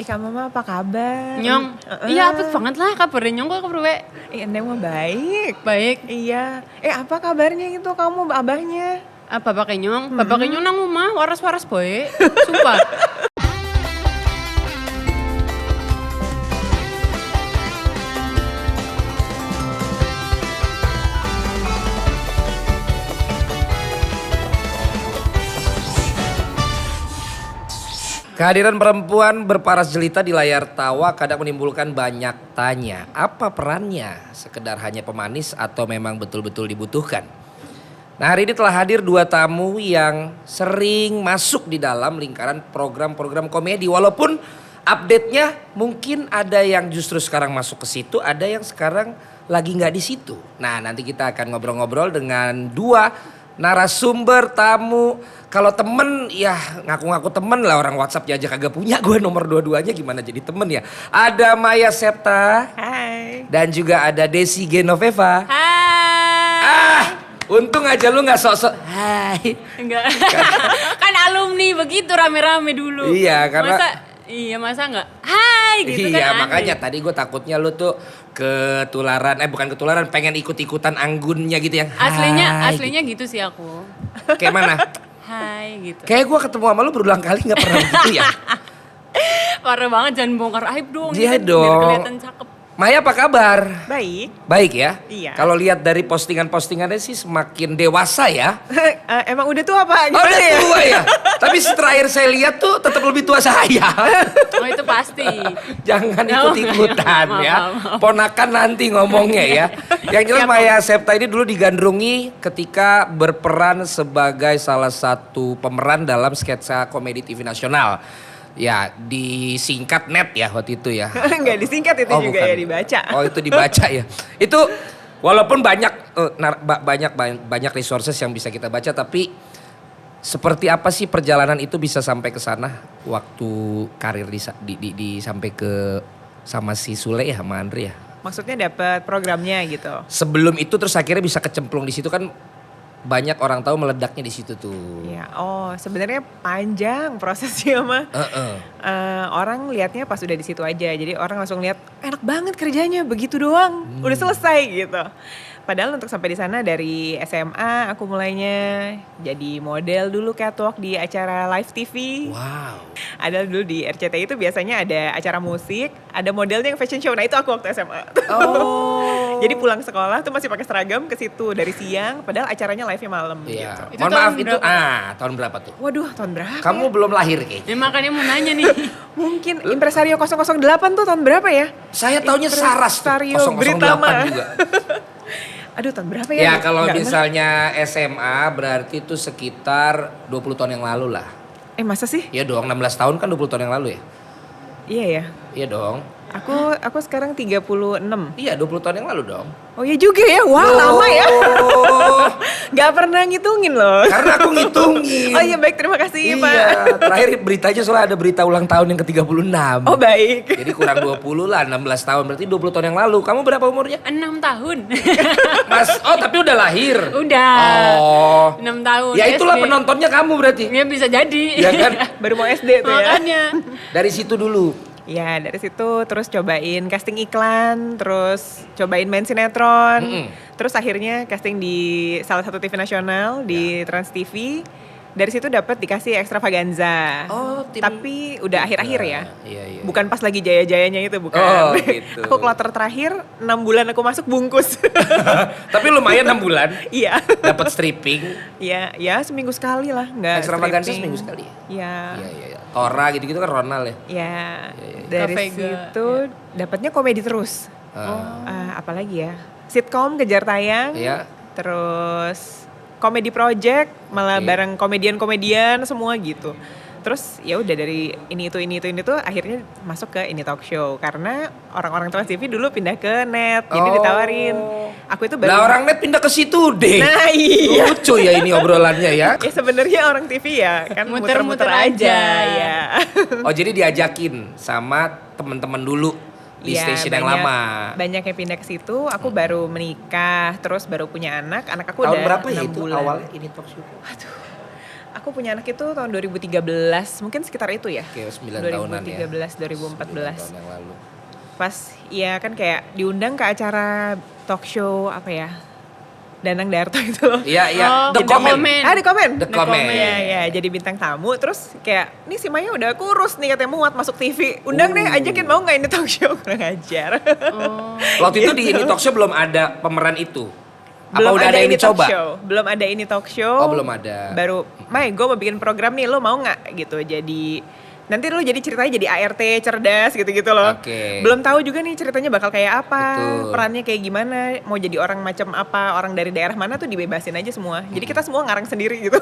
Ika Mama apa kabar? Nyong, iya apet banget lah kabarnya Nyong kok kabar we. Neng mah baik. Baik. Iya. Apa kabarnya itu kamu abahnya? Bapak Nyong, Bapak Nyong nang rumah waras-waras boy. Sumpah. Kehadiran perempuan berparas jelita di layar tawa kadang menimbulkan banyak tanya. Apa perannya? Sekedar hanya pemanis atau memang betul-betul dibutuhkan? Nah, hari ini telah hadir dua tamu yang sering masuk di dalam lingkaran program-program komedi. Walaupun update-nya mungkin ada yang justru sekarang masuk ke situ, ada yang sekarang lagi nggak di situ. Nah, nanti kita akan ngobrol-ngobrol dengan dua narasumber tamu. Kalau temen ya ngaku-ngaku temen lah, orang WhatsApp aja kagak punya, gue nomor dua-duanya gimana jadi temen ya. Ada Maya Septa. Hai. Dan juga ada Desi Genoveva. Hai. Untung aja lu gak sok-sok hai. Enggak. Kan alumni begitu rame-rame dulu. Iya, karena masa enggak hai gitu kan. Iya, aneh. makanya tadi gue takutnya lu tuh bukan ketularan, pengen ikut-ikutan anggunnya gitu yang hai. Aslinya gitu sih aku. Kayak mana? Hai gitu. Kayak gue ketemu sama lu berulang kali gak pernah gitu ya. Parah banget, jangan bongkar aib dong. Iya gitu, dong. Biar kelihatan cakep. Maya apa kabar? Baik. Baik ya? Iya. Kalau lihat dari postingan-postingannya sih semakin dewasa ya. Emang udah tua apa? Oh, udah tua ya? Tapi terakhir saya lihat tuh tetap lebih tua saya. Oh itu pasti. Jangan ikut-ikutan Maaf, ya. maaf. Ponakan nanti ngomongnya ya. Yang jelas Siap, Maya Septa ini dulu digandrungi ketika berperan sebagai salah satu pemeran dalam sketsa komedi TV nasional. Ya disingkat net ya waktu itu ya. Enggak disingkat itu juga bukan. ya dibaca. Oh itu dibaca ya. Itu walaupun banyak resources yang bisa kita baca, tapi seperti apa sih perjalanan itu bisa sampai ke sana waktu karir di sampai ke sama si Sule ya, sama Andre ya. Maksudnya dapat programnya gitu. Sebelum itu terus akhirnya bisa kecemplung di situ kan, banyak orang tahu meledaknya di situ tuh. Ya, sebenarnya panjang prosesnya mah. Orang lihatnya pas udah di situ aja. Jadi orang langsung lihat enak banget kerjanya, begitu doang, udah selesai gitu. Padahal untuk sampai di sana dari SMA aku mulainya jadi model dulu catwalk di acara live TV. Wow. Ada dulu di RCTI itu biasanya ada acara musik, ada modelnya yang fashion show. Nah itu aku waktu SMA. Oh. Jadi pulang sekolah tuh masih pakai seragam ke situ dari siang, padahal acaranya live-nya malam Iya. gitu. Itu Mohon tahun maaf itu berapa? tahun berapa tuh? Waduh, tahun berapa? Kamu ya? belum lahir kayaknya. Ya makanya mau nanya nih. Mungkin Impresario 008 tuh tahun berapa ya? Saya taunya Saras tuh, Impresario 008 Britama. juga. Aduh, tahun berapa ya? Ya kalau Nggak misalnya SMA berarti itu sekitar 20 tahun yang lalu lah. masa sih? Iya dong, 16 tahun kan 20 tahun yang lalu ya? Iya ya. Iya dong. Aku sekarang 36. Iya 20 tahun yang lalu dong. Oh iya juga ya, wah lama ya. Gak pernah ngitungin loh. Karena aku ngitungin. Oh iya baik, terima kasih Pak. Iya, terakhir beritanya soalnya ada berita ulang tahun yang ke-36. Oh baik. Jadi kurang 20 lah, 16 tahun. Berarti 20 tahun yang lalu. Kamu berapa umurnya? 6 tahun. Tapi udah lahir. Udah. Oh. 6 tahun. Ya itulah SD. penontonnya kamu berarti. Ya bisa jadi. Ya kan? Baru mau SD tuh ya. Makanya. Dari situ dulu. Ya dari situ terus cobain casting iklan, terus cobain main sinetron, terus akhirnya casting di salah satu TV nasional di Trans TV. Dari situ dapat dikasih extravaganza. Oh, tapi udah akhir-akhir ya. Iya. Bukan pas lagi jaya-jayanya itu, bukan. Oh, gitu. Aku kloter terakhir 6 bulan aku masuk bungkus. Tapi lumayan 6 bulan. Iya. Dapat stripping. Ya seminggu sekali lah, enggak Extravaganza stripping. seminggu sekali. Iya. Iya. Tora gitu-gitu kan Ronald ya. Ya, dari Kavega, situ dapatnya komedi terus. Apalagi ya, sitkom kejar tayang, Iya. terus komedi project, malah Oke. bareng komedian-komedian semua gitu. Terus ya udah dari ini itu akhirnya masuk ke ini talk show karena orang-orang Trans TV dulu pindah ke net, jadi ditawarin. Aku itu baru. Lah orang net pindah ke situ deh. Nah iya. Lucu ya ini obrolannya ya. Ya sebenarnya orang TV ya kan muter-muter Muter-muter aja aja. ya. Oh jadi diajakin sama teman-teman dulu di Iya, stasiun yang lama. Banyak yang pindah ke situ, aku baru menikah, terus baru punya anak aku Tahun udah berapa ya 6 itu bulan. awalnya ini talk show? Aku aku punya anak itu tahun 2013, mungkin sekitar itu ya. Oke, 9 tahunan ya. 2013, 9 2014. tahun yang lalu. Pas ya kan kayak diundang ke acara talk show apa ya, Danang Darto itu loh. Iya, iya. Oh, The The Comment. Comment. The Comment. The Comment. Ya, ya, jadi bintang tamu. Terus kayak, nih si Maya udah kurus nih katanya muat masuk TV. Undang deh, ajakin mau gak ini talk show? Kurang ajar. Oh. Waktu itu di ini talk show belum ada pemeran itu. Apa Belum udah ada yang ini talk dicoba? show. Belum ada ini talk show. Oh, belum ada. Baru, May gue mau bikin program nih, lo mau gak? Gitu, jadi... Nanti lo jadi ceritanya jadi ART cerdas gitu-gitu loh. Oke. Belum tahu juga nih ceritanya bakal kayak apa, Betul. perannya kayak gimana, mau jadi orang macam apa, orang dari daerah mana tuh dibebasin aja semua. Jadi kita semua ngarang sendiri gitu.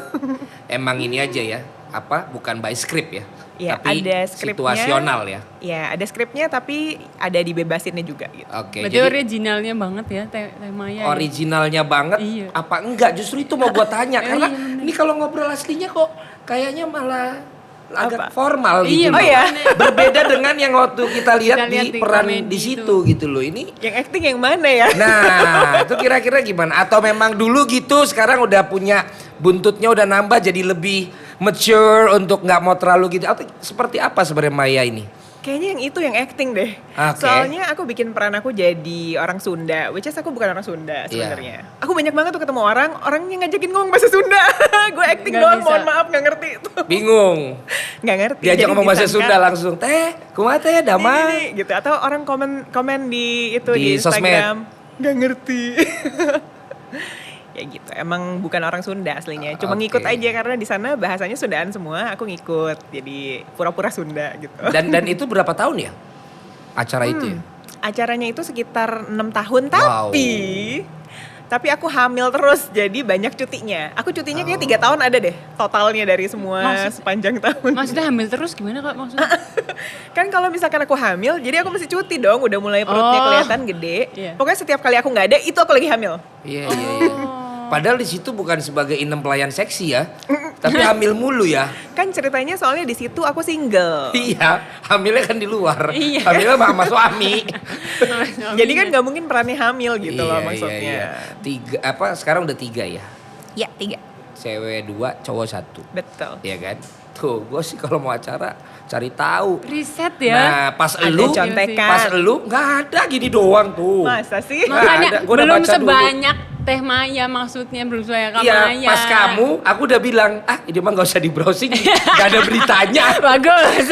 Emang ini aja ya, apa bukan by script ya, Ya, tapi ada skripnya. situasional ya. Ya, ada skripnya tapi ada dibebasinnya juga gitu. Oke, Berarti jadi originalnya banget ya temanya. originalnya banget. Iya. Apa enggak? Justru itu mau gue tanya karena iya, bener. ini kalau ngobrol aslinya kok kayaknya malah agak Apa? formal Iya, gitu. Oh loh. ya? Berbeda dengan yang waktu kita lihat Kita lihat di di peran komedi di itu. situ gitu loh. Ini Yang acting yang mana ya? nah, itu kira-kira gimana? Atau memang dulu gitu, sekarang udah punya buntutnya udah nambah jadi lebih mature untuk nggak mau terlalu gitu. Atau seperti apa sebenarnya Maya ini? Kayaknya yang itu yang acting deh. Oke. Soalnya aku bikin peran aku jadi orang Sunda, which is aku bukan orang Sunda sebenarnya. Aku banyak banget tuh ketemu orang yang ngajakin ngomong bahasa Sunda. Gue acting Nggak doang, bisa. mohon maaf nggak ngerti itu. Bingung. Nggak ngerti. Diajak jadi ngomong bahasa disangka, Sunda langsung, teh, kumaha teh, damai. "Ini," gitu. Atau orang komen di itu Di di Instagram. sosmed. Nggak ngerti. Ya gitu, emang bukan orang Sunda aslinya. Cuma Oke. ngikut aja karena di sana bahasanya Sundaan semua, aku ngikut. Jadi pura-pura Sunda gitu. Dan itu berapa tahun ya? Acara itu ya? Acaranya itu sekitar 6 tahun, Wow. tapi aku hamil terus, jadi banyak cutinya. Aku cutinya kayaknya 3 tahun ada deh totalnya dari semua sepanjang tahun. Maksudnya hamil terus gimana Kak maksudnya? Kan kalau misalkan aku hamil, jadi aku mesti cuti dong, udah mulai perutnya Oh. kelihatan gede. Iya. Pokoknya setiap kali aku nggak ada, itu aku lagi hamil. Iya, iya, iya. Padahal di situ bukan sebagai inem pelayan seksi ya, tapi hamil mulu ya. Kan ceritanya soalnya di situ aku single. Iya, hamilnya kan di luar. Iya. Hamilnya sama suami. Jadi kan nggak mungkin perannya hamil gitu loh Iya, maksudnya. iya, iya. Sekarang udah 3 ya? Ya, 3. Cewek 2, cowok 1. Betul. Iya kan? Tuh, gue sih kalau mau acara cari tahu. Riset ya. Nah, pas Ada elu, contekan. pas elu nggak ada gini doang tuh. Masa sih? Nggak Makanya ada, gua udah belum baca dulu. sebanyak Teh Maya maksudnya belum sebanyak Kak Iya, Maya. pas kamu, aku udah bilang, ini mah gak usah di browsing, gak ada beritanya. Bagus.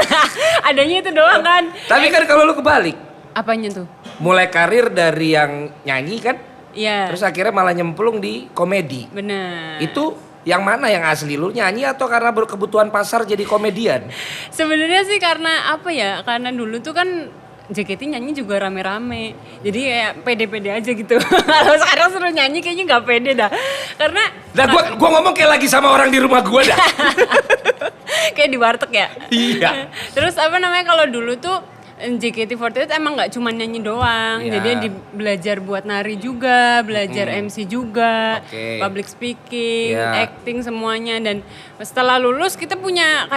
Adanya itu doang kan. Tapi kan kalau lu kebalik, Apanya tuh? mulai karir dari yang nyanyi kan, Iya. terus akhirnya malah nyemplung di komedi. Benar. Itu yang mana yang asli, lu nyanyi atau karena berkebutuhan pasar jadi komedian? Sebenarnya sih karena apa ya? Karena dulu tuh kan JKT nyanyi juga rame-rame. Jadi kayak pede-pede aja gitu. Kalau sekarang suruh nyanyi kayaknya nggak pede dah. Karena Nah gua ngomong kayak lagi sama orang di rumah gua dah. kayak di warteg ya. Iya. Terus apa namanya kalau dulu tuh JKT48 emang nggak cuma nyanyi doang, Iya. jadi belajar buat nari juga, belajar MC juga, Oke. public speaking, Iya. acting semuanya. Dan setelah lulus kita punya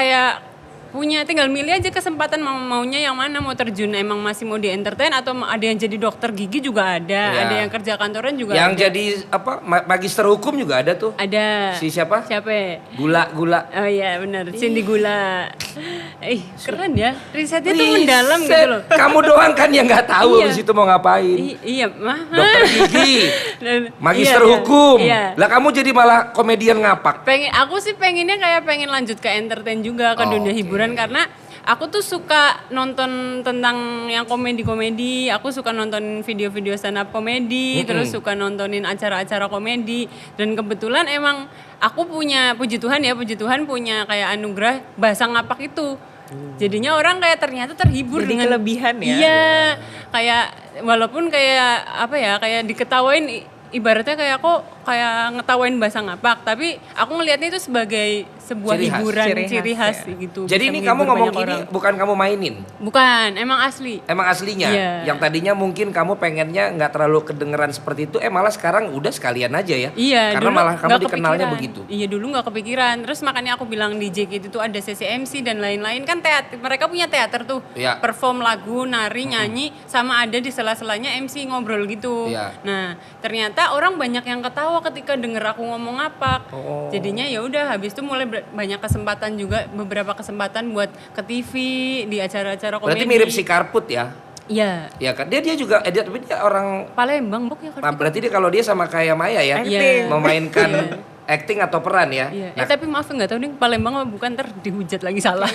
tinggal milih aja kesempatan maunya yang mana, mau terjun emang masih mau di entertain atau ada yang jadi dokter gigi juga ada, Iya. ada yang kerja kantoran juga Yang ada. jadi magister hukum juga ada tuh. Ada. Si siapa? Siapa? Ya? Gula. Oh iya benar, Cindy Gula. Keren ya, risetnya tuh mendalam Riset. gitu loh. Kamu doang kan yang nggak tahu Iya. di situ mau ngapain. Iya, mah. Dokter gigi, Dan- magister iya, hukum. Iya. Lah kamu jadi malah komedian ngapak. Aku sih pengennya kayak pengen lanjut ke entertain juga, ke dunia Oke. hiburan karena aku tuh suka nonton tentang yang komedi-komedi, aku suka nonton video-video stand up komedi, terus suka nontonin acara-acara komedi, dan kebetulan emang aku punya, puji Tuhan punya kayak anugerah bahasa ngapak itu. Jadinya orang kayak ternyata terhibur Jadi dengan kelebihan ya. Iya, kayak walaupun kayak apa ya, kayak diketawain ibaratnya kayak kok kayak ngetawain bahasa ngapak, tapi aku ngelihatnya itu sebagai sebuah Ciri khas. hiburan, Ciri ciri khas, khas gitu. Jadi bisa ini kamu menghibur ngomong banyak gini orang. bukan kamu mainin. Bukan, emang asli. Emang aslinya. Iya. Yang tadinya mungkin kamu pengennya nggak terlalu kedengeran seperti itu, malah sekarang udah sekalian aja ya. Iya, Karena dulu malah kamu nggak dikenalnya kepikiran. begitu. Iya, dulu nggak kepikiran. Terus makanya aku bilang di JKT itu ada sesi MC dan lain-lain kan, mereka punya teater tuh. Iya. Perform lagu, nari, nyanyi, sama ada di sela-selanya MC ngobrol gitu. Iya. Nah, ternyata orang banyak yang ketawa ketawa ketika denger aku ngomong apa. Jadinya ya udah habis itu mulai banyak kesempatan juga, beberapa kesempatan buat ke TV di acara-acara komedi. Berarti mirip si Karput ya? Iya. Iya kan? Dia juga tapi dia orang Palembang, Bok ya kan. berarti dia kalau dia sama kayak Maya ya, Acting. memainkan acting atau peran ya. Iya. Nah, Tapi maaf nggak tahu nih Palembang apa bukan, ntar dihujat lagi salah.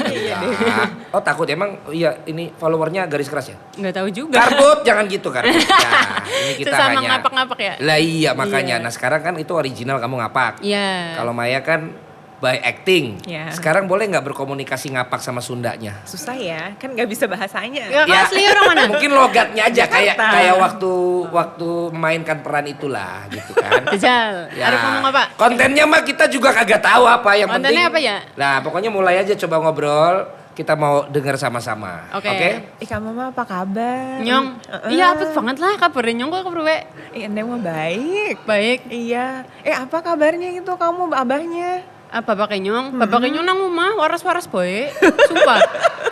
oh takut emang iya ini followernya garis keras ya? Nggak tahu juga. Karbut jangan gitu Karbut. Ya, ini kita Sesama hanya ngapak-ngapak ya. Lah iya makanya. Iya. Nah sekarang kan itu original kamu ngapak. Iya. Kalau Maya kan by acting. Iya. Sekarang boleh nggak berkomunikasi ngapak sama Sundanya? Susah ya, kan nggak bisa bahasanya. Ya, asli orang mana? Mungkin logatnya aja kayak Jakarta. waktu memainkan peran itulah gitu kan. Jajal. Ya. Harus ngomong apa? Kontennya mah kita juga kagak tahu apa yang Kontennya penting. apa ya? Nah, pokoknya mulai aja coba ngobrol. Kita mau dengar sama-sama. Oke. Ika mama apa kabar? Nyong. Iya apik banget lah kabarnya Nyong, kok kabar we? Iya, Neng mah baik. Baik. Iya. Apa kabarnya gitu kamu abahnya? Bapak Kenyong? Bapak Kenyong nang omah waras-waras bae. Sumpah.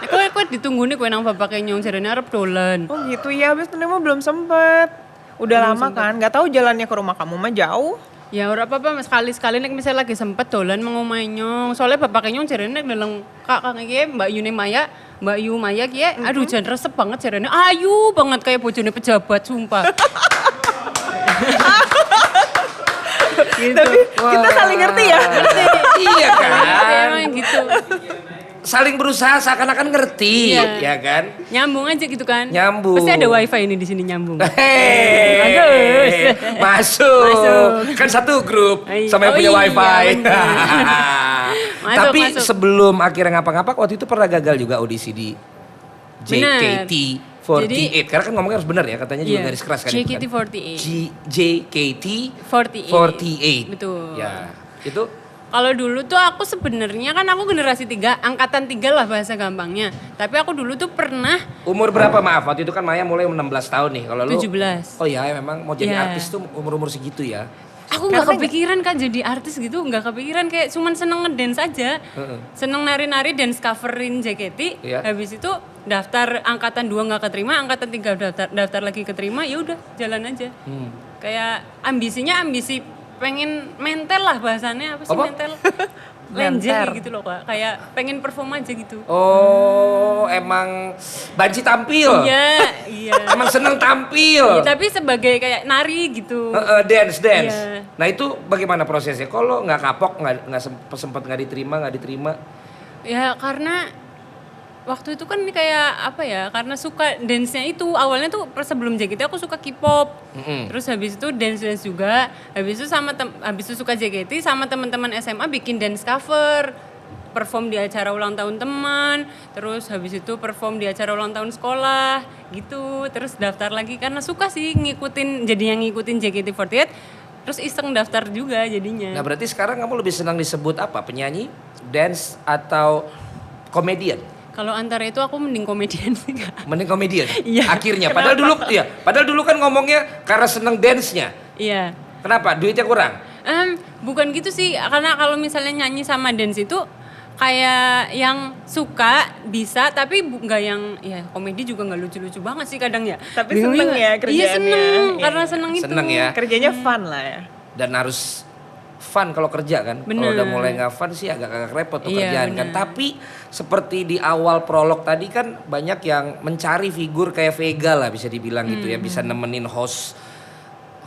Kowe ditunggu nih kowe nang Bapak Kenyong jarene arep dolan. Oh gitu ya, abis Neng mah belum sempet. Udah lama kan, nggak tahu jalannya ke rumah kamu mah jauh. Ya ora apa-apa Mas, sekali-sekali nek misalnya lagi sempet dolan mengomahe Nyong. Soalnya Bapak Kenyong jarene nek ndeleng Kak iki Mbak Yuni Maya, Mbak Yu Maya ki aduh jan resep banget jarene. Ayu banget kayak bojone pejabat sumpah. Gitu. Tapi kita saling ngerti ya. Iya kan? Emang gitu. Saling berusaha seakan-akan ngerti, Iya. ya kan? Nyambung aja gitu kan. Nyambung. Pasti ada wifi ini di sini nyambung. Hei, masuk. Kan satu grup Iya. sama yang Oh punya iya, wifi. Masuk, Tapi masuk. sebelum akhirnya ngapak-ngapak waktu itu pernah gagal juga audisi di Bener. JKT48. Karena kan ngomongnya harus benar ya, katanya juga Iya. garis keras kan. JKT48. JKT48. Betul. Ya, itu Kalau dulu tuh aku sebenarnya kan aku generasi 3, angkatan 3 lah bahasa gampangnya. Tapi aku dulu tuh pernah umur berapa maaf? Waktu itu kan Maya mulai 16 tahun nih. Kalau lu 17. Oh ya, memang mau jadi Iya. artis tuh umur-umur segitu ya. Aku nggak kepikiran kan jadi artis gitu, nggak kepikiran, kayak cuman seneng ngedance aja. Seneng nari-nari, dance coverin JKT. Iya. Habis itu daftar angkatan 2 nggak keterima, angkatan 3 daftar lagi keterima, ya udah jalan aja. Kayak ambisinya ambisi pengen mental lah bahasanya, apa sih Apa? mental? Lenjer Menter. gitu loh Kak, kayak pengen perform aja gitu. Oh, emang banci tampil. Iya, iya. Emang seneng tampil. Ya, tapi sebagai kayak nari gitu. Dance. Iya. Nah itu bagaimana prosesnya? Kalau nggak kapok, nggak sempat nggak diterima. Ya karena waktu itu kan kayak apa ya, karena suka dance-nya itu. Awalnya tuh sebelum JKT aku suka K-pop. Terus habis itu dance juga. Habis itu habis itu suka JKT sama teman-teman SMA bikin dance cover. Perform di acara ulang tahun teman, terus habis itu perform di acara ulang tahun sekolah gitu. Terus daftar lagi karena suka sih ngikutin JKT48. Terus iseng daftar juga jadinya. Nah berarti sekarang kamu lebih senang disebut apa? Penyanyi, dance atau komedian? Kalau antara itu aku mending komedian sih Kak. Mending komedian. Iya. Akhirnya. Padahal dulu kan ngomongnya karena seneng dance-nya. Iya. Kenapa? Duitnya kurang? Bukan gitu sih, karena kalau misalnya nyanyi sama dance itu kayak yang suka bisa, tapi nggak yang ya komedi juga nggak lucu-lucu banget sih kadang ya. Tapi Bingung seneng ya kerjaannya. Iya seneng, Iya. karena seneng itu. Seneng ya. Kerjanya fun lah ya. Dan harus fun kalau kerja kan. Kalau Bener. udah mulai nggak fun sih agak repot tuh Iya, kerjaan kan. bener. Tapi seperti di awal prolog tadi kan banyak yang mencari figur kayak Vega lah bisa dibilang gitu ya. Bisa nemenin host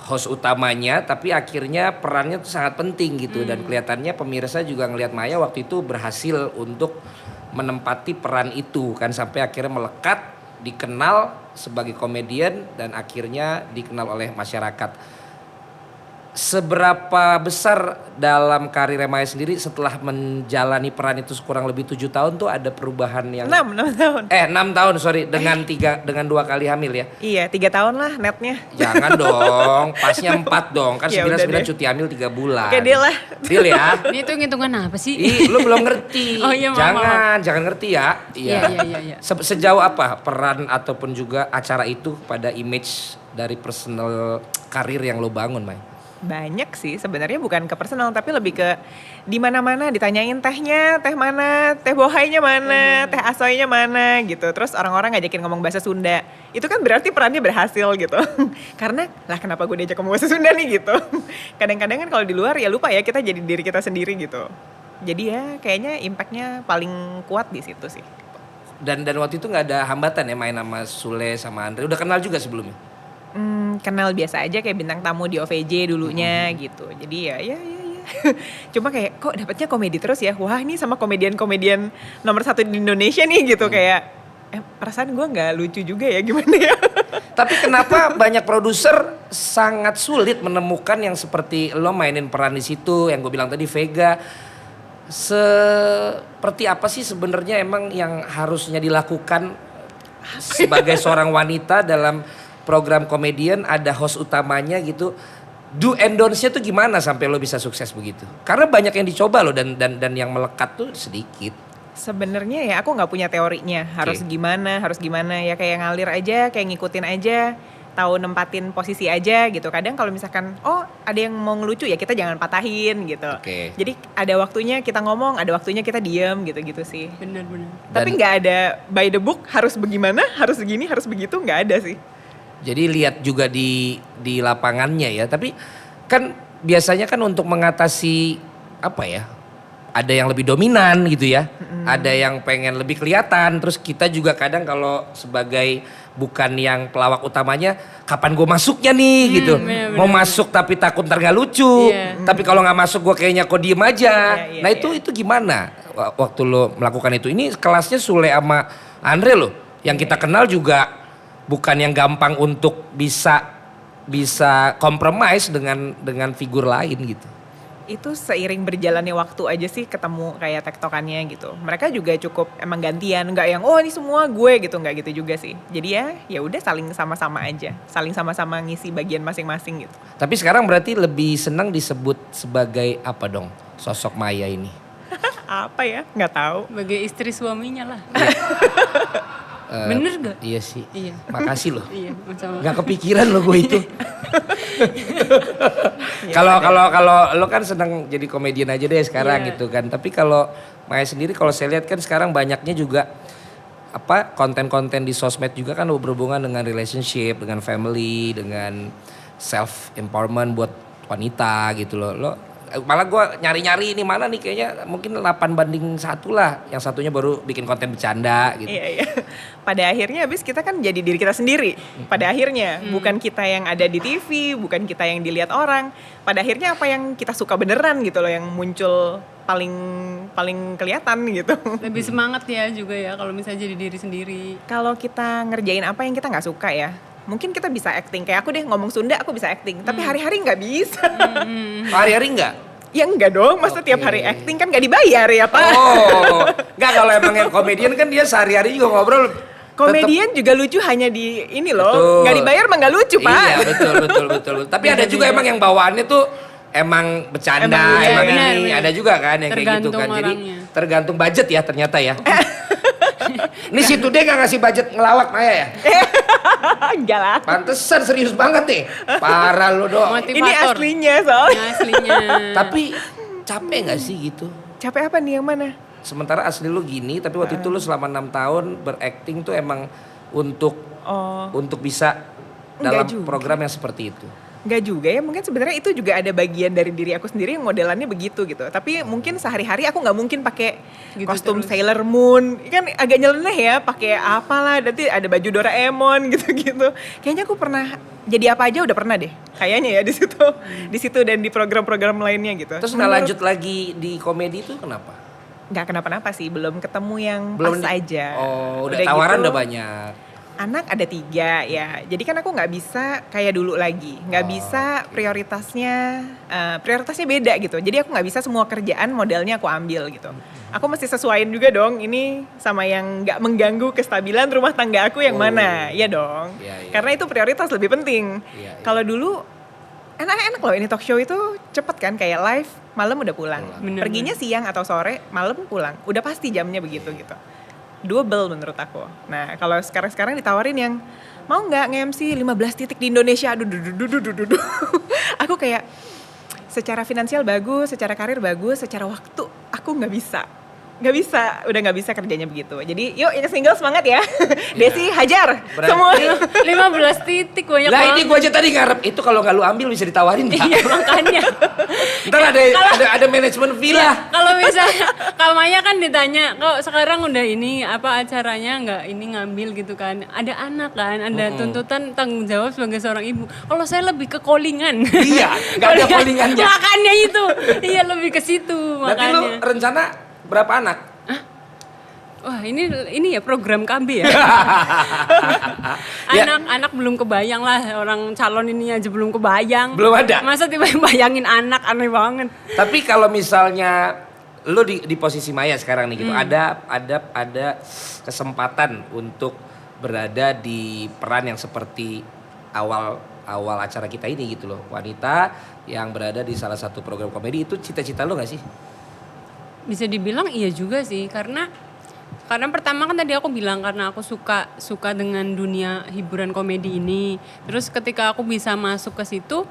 utamanya, tapi akhirnya perannya tuh sangat penting gitu. Dan kelihatannya pemirsa juga ngelihat Maya waktu itu berhasil untuk menempati peran itu kan. Sampai akhirnya melekat, dikenal sebagai komedian dan akhirnya dikenal oleh masyarakat. Seberapa besar dalam karir Maya sendiri setelah menjalani peran itu kurang lebih 7 tahun tuh ada perubahan yang 6 tahun. 6 tahun sorry dengan 2 kali hamil ya? Iya, 3 tahun lah netnya. Jangan dong, pasnya 4 dong, kan Ya udah 9 deh. cuti hamil 3 bulan. Oke, deal lah. Deal ya. Ini tuh ngitungan apa sih? Ih, lu belum ngerti. Oh iya, maaf. Jangan ngerti ya. Iya. Sejauh apa peran ataupun juga acara itu pada image dari personal karir yang lo bangun, Mai? Banyak sih sebenarnya, bukan ke personal tapi lebih ke di mana-mana ditanyain tehnya, teh mana, teh bohainya mana, teh asoynya mana gitu. Terus orang-orang ngajakin ngomong bahasa Sunda. Itu kan berarti perannya berhasil gitu. Karena lah kenapa gue diajak ngomong bahasa Sunda nih gitu. Kadang-kadang kan kalau di luar ya lupa ya kita jadi diri kita sendiri gitu. Jadi ya kayaknya impactnya paling kuat di situ sih. Dan waktu itu nggak ada hambatan ya main sama Sule sama Andre. Udah kenal juga sebelumnya? Kenal biasa aja kayak bintang tamu di OVJ dulunya gitu. Jadi ya. Cuma kayak kok dapetnya komedi terus ya. Wah ini sama komedian-komedian nomor 1 di Indonesia nih gitu. Kayak perasaan gue gak lucu juga ya gimana ya. Tapi kenapa banyak produser sangat sulit menemukan yang seperti lo mainin peran di situ, yang gue bilang tadi Vega. Seperti apa sih sebenarnya emang yang harusnya dilakukan sebagai seorang wanita dalam program komedian, ada host utamanya gitu. Do and don'ts-nya tuh gimana sampai lo bisa sukses begitu? Karena banyak yang dicoba lo dan yang melekat tuh sedikit. Sebenarnya ya aku nggak punya teorinya harus gimana ya, kayak ngalir aja, kayak ngikutin aja, tahu nempatin posisi aja gitu. Kadang kalau misalkan ada yang mau ngelucu ya kita jangan patahin gitu. Jadi ada waktunya kita ngomong, ada waktunya kita diem gitu sih. Bener. Tapi nggak ada by the book harus bagaimana, harus begini, harus begitu, nggak ada sih. Jadi lihat juga di lapangannya ya. Tapi kan biasanya kan untuk mengatasi apa ya, ada yang lebih dominan gitu ya. Ada yang pengen lebih kelihatan. Terus kita juga kadang kalau sebagai bukan yang pelawak utamanya, kapan gue masuknya nih gitu. Bener. Mau masuk tapi takut ntar gak lucu. Tapi kalau gak masuk gue kayaknya kok diem aja. Nah itu gimana waktu lo melakukan itu? Ini kelasnya Sule sama Andre lo. Yang kita kenal juga bukan yang gampang untuk bisa compromise dengan figur lain gitu. Itu seiring berjalannya waktu aja sih ketemu kayak tektokannya gitu. Mereka juga cukup emang gantian, nggak yang ini semua gue gitu, nggak gitu juga sih. Jadi ya udah saling sama-sama aja, saling sama-sama ngisi bagian masing-masing gitu. Tapi sekarang berarti lebih senang disebut sebagai apa dong sosok Maya ini? Apa ya? Nggak tahu. Sebagai istri suaminya lah. Bener gak? Iya sih. Iya. Makasih loh. Iya, sama. Gak kepikiran loh gue itu. Kalau lo kan senang jadi komedian aja deh sekarang gitu kan. Tapi kalau Maya sendiri kalau saya lihat kan sekarang banyaknya juga konten-konten di sosmed juga kan berhubungan dengan relationship, dengan family, dengan self empowerment buat wanita gitu loh. Malah gue nyari-nyari ini mana nih kayaknya mungkin 8:1 lah. Yang satunya baru bikin konten bercanda gitu. Iya. Pada akhirnya habis kita kan jadi diri kita sendiri. Pada akhirnya bukan kita yang ada di TV, bukan kita yang dilihat orang. Pada akhirnya apa yang kita suka beneran gitu loh yang muncul paling kelihatan gitu. Lebih semangat ya juga ya kalau misalnya jadi diri sendiri. Kalau kita ngerjain apa yang kita nggak suka ya, mungkin kita bisa acting. Kayak aku deh ngomong Sunda aku bisa acting. Tapi hari-hari nggak bisa. Hari-hari enggak? Ya enggak dong, masa tiap hari acting kan gak dibayar ya Pak. Oh, enggak kalau emang yang komedian kan dia sehari-hari juga ngobrol. Komedian juga lucu hanya di ini loh, Betul. nggak dibayar mah nggak lucu Pak. Iya betul. Tapi ada juga emang yang bawaannya tuh emang bercanda, emang benar, ini benar. ada juga kan yang kayak gitu kan. Jadi tergantung budget ya ternyata ya. Ini si Tude gak ngasih budget ngelawak Maya ya? Enggak lah. Pantesan serius banget nih. Parah lo dong. Motivator. Ini aslinya soalnya. Ini aslinya. Tapi capek gak sih gitu? Capek apa nih yang mana? Sementara asli lu gini, tapi waktu itu lu selama 6 tahun berakting tuh emang untuk bisa dalam program yang seperti itu. Enggak juga ya, mungkin sebenarnya itu juga ada bagian dari diri aku sendiri yang modelannya begitu gitu. Tapi mungkin sehari-hari aku nggak mungkin pakai Gitu kostum terus. Sailor Moon, kan agak nyeleneh ya, pakai apalah, nanti ada baju Doraemon gitu-gitu. Kayaknya aku pernah jadi apa aja udah pernah deh, kayaknya ya di situ dan di program-program lainnya gitu. Terus nggak lanjut lagi di komedi itu kenapa? Nggak kenapa-napa sih, belum ketemu yang Belum pas aja. Oh, udah tawaran gitu, udah banyak. anak ada 3 ya, jadi kan aku nggak bisa kayak dulu lagi, nggak bisa prioritasnya beda gitu. Jadi aku nggak bisa semua kerjaan modelnya aku ambil gitu. Aku mesti sesuaiin juga dong ini sama yang nggak mengganggu kestabilan rumah tangga aku yang mana, ya dong. Iya. Karena itu prioritas lebih penting. Iya. Kalau dulu enak-enak loh ini talk show itu cepet kan, kayak live malam udah pulang. Bener, Perginya siang atau sore, malam pulang. Udah pasti jamnya begitu gitu. Double menurut aku. Nah kalau sekarang ditawarin yang mau nggak nge-MC 15 titik di Indonesia, aduh. Aku kayak secara finansial bagus, secara karir bagus, secara waktu aku nggak bisa. Udah nggak bisa kerjanya begitu. Jadi yuk yang single semangat ya. Desi hajar Berarti- semua. 15 titik banyak Lah banget. ini gue aja tadi ngarep itu kalau nggak lu ambil bisa ditawarin nggak? Iya makanya. Ntar ada manajemen villa. Kalau misalnya Kak Maya kan ditanya, kok sekarang udah ini apa acaranya nggak ini ngambil gitu kan? Ada anak kan, ada tuntutan tanggung jawab sebagai seorang ibu. Kalau saya lebih ke callingan. Iya, nggak ada callingannya. Makanya itu, iya lebih ke situ Berarti lu makanya. rencana berapa anak? Wah ini ya program KB ya. Ya. Anak belum kebayang lah, orang calon ini aja belum kebayang. Belum ada? Masa tiba-tiba bayangin anak, aneh banget. Tapi kalau misalnya lu di posisi Maya sekarang nih gitu, ada kesempatan untuk berada di peran yang seperti awal acara kita ini gitu loh. Wanita yang berada di salah satu program komedi, itu cita-cita lu gak sih? Bisa dibilang iya juga sih, karena pertama kan tadi aku bilang karena aku suka dengan dunia hiburan komedi ini. Terus ketika aku bisa masuk ke situ,